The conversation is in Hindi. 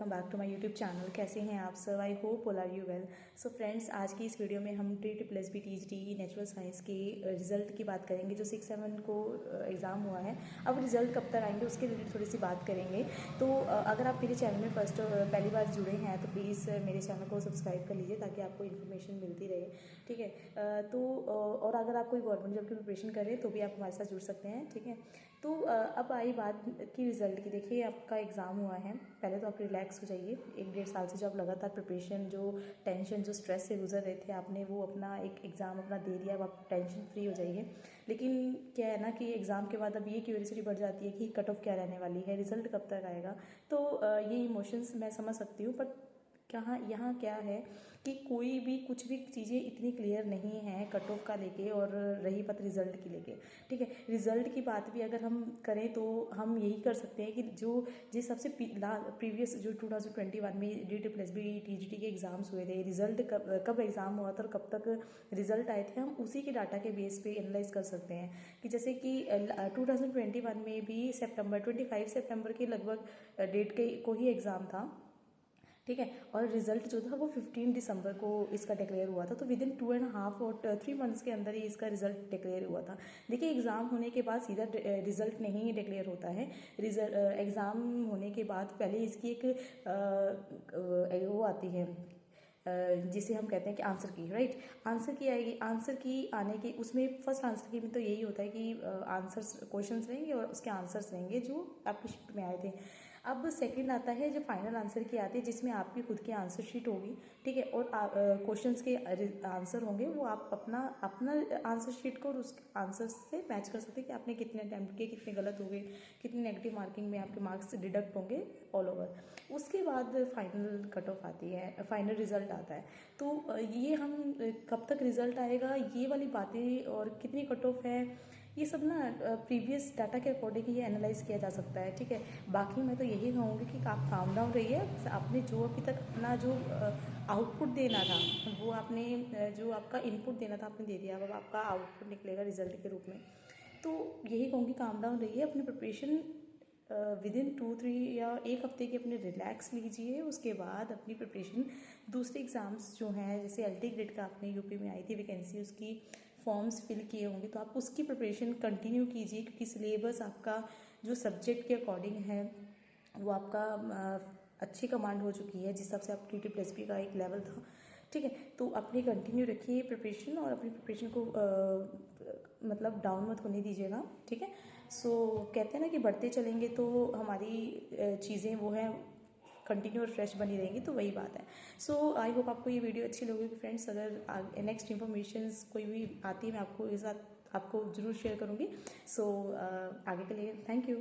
Welcome back to my YouTube channel. कैसे हैं आप सब? I hope all are you well. So friends, आज की इस वीडियो में हम TTSB TGT नेचुरल साइंस के रिजल्ट की बात करेंगे जो 6-7 को एग्ज़ाम हुआ है। अब रिजल्ट कब तक आएंगे उसके रिलेटेड थोड़ी सी बात करेंगे। तो अगर आप मेरे चैनल में पहली बार जुड़े हैं तो प्लीज़ मेरे चैनल को सब्सक्राइब कर लीजिए ताकि आपको इन्फॉर्मेशन मिलती रहे, ठीक है। तो और अगर आप कोई गवर्नमेंट जॉब की प्रिपरेशन कर रहे हैं तो भी आप हमारे साथ जुड़ सकते हैं, ठीक है। तो अब आई बात की रिज़ल्ट की। देखिए, आपका एग्ज़ाम हुआ है, पहले तो आप रिलैक्स हो जाइए। 1-1.5 साल से जो आप लगातार प्रिपरेशन, जो टेंशन, जो स्ट्रेस से गुजर रहे थे, आपने वो अपना एक एग्ज़ाम अपना दे दिया। अब आप टेंशन फ्री हो जाइए। लेकिन क्या है ना कि एग्ज़ाम के बाद अब ये क्यूरियोसिटी बढ़ जाती है कि कट ऑफ क्या रहने वाली है, रिज़ल्ट कब तक आएगा। तो ये इमोशंस मैं समझ सकती हूँ, बट यहाँ क्या है कि कोई भी कुछ भी चीज़ें इतनी क्लियर नहीं है कट ऑफ का लेके, और रही बात रिज़ल्ट की लेके, ठीक है। रिज़ल्ट की बात भी अगर हम करें तो हम यही कर सकते हैं कि जो जिस सबसे प्रीवियस जो 2021 में TTSB TGT के एग्ज़ाम्स हुए थे, रिज़ल्ट कब एग्ज़ाम हुआ था और कब तक रिज़ल्ट आए थे, हम उसी के डाटा के बेस पे एनालाइज कर सकते हैं। कि जैसे कि 2021 में भी 25 सितंबर के लगभग डेट के को ही एग्ज़ाम था, ठीक है। और रिजल्ट जो था वो 15 दिसंबर को इसका डिक्लेयर हुआ था। तो विद इन 2.5 और 3 मंथ्स के अंदर ही इसका रिजल्ट डिक्लेयर हुआ था। देखिए, एग्ज़ाम होने के बाद सीधा रिजल्ट नहीं डिक्लेयर होता है। रिजल्ट एग्ज़ाम होने के बाद पहले इसकी एक वो आती है जिसे हम कहते हैं कि आंसर की, राइट। आंसर की आएगी, आंसर की आने के उसमें फर्स्ट आंसर की में तो यही होता है कि आंसर्स क्वेश्चंस रहेंगे और उसके आंसर्स रहेंगे जो आपकी शीट में आए थे। अब सेकंड आता है जो फाइनल आंसर की आती है, जिसमें आपकी खुद की आंसर शीट होगी, ठीक है। और क्वेश्चंस के आंसर होंगे, वो आप अपना आंसर शीट को और उस आंसर से मैच कर सकते हैं कि आपने कितने अटैम्प्ट किए, कितने गलत हो गए, कितने नेगेटिव मार्किंग में आपके मार्क्स डिडक्ट होंगे ऑल ओवर। उसके बाद फाइनल कट ऑफ आती है, फाइनल रिजल्ट आता है। तो ये हम कब तक रिजल्ट आएगा, ये वाली बातें और कितनी कट ऑफ है, ये सब ना प्रीवियस डाटा के अकॉर्डिंग ही एनालाइज किया जा सकता है, ठीक है। बाकी मैं तो यही कहूँगी कि आप काम डाउन रहिए। आपने जो अभी तक अपना जो आउटपुट देना था, वो आपने जो आपका इनपुट देना था आपने दे दिया। अब आपका आउटपुट निकलेगा रिजल्ट के रूप में। तो यही कहूँगी, काम डाउन रहिए, अपनी प्रिपरेशन विद इन 2-3 या 1 हफ्ते की अपने रिलैक्स लीजिए। उसके बाद अपनी प्रिपरेशन दूसरे एग्ज़ाम्स जो हैं, जैसे LT ग्रेड का आपने यूपी में आई थी वैकेंसी, उसकी फॉर्म्स फिल किए होंगे तो आप उसकी प्रिपरेशन कंटिन्यू कीजिए, क्योंकि सिलेबस आपका जो सब्जेक्ट के अकॉर्डिंग है वो आपका अच्छी कमांड हो चुकी है, जिस हिसाब से आप TTSB का एक लेवल था, ठीक है। तो अपनी कंटिन्यू रखिए प्रिपरेशन, और अपनी प्रिपरेशन को मतलब डाउन मत होने दीजिएगा, ठीक है। सो कहते हैं ना कि बढ़ते चलेंगे तो हमारी चीज़ें वो हैं कंटिन्यू और फ्रेश बनी रहेंगी, तो वही बात है। सो आई होप आपको ये वीडियो अच्छी लगेगी फ्रेंड्स। अगर नेक्स्ट इन्फॉर्मेशन कोई भी आती है मैं आपको ज़रूर शेयर करूँगी। सो आगे के लिए थैंक यू।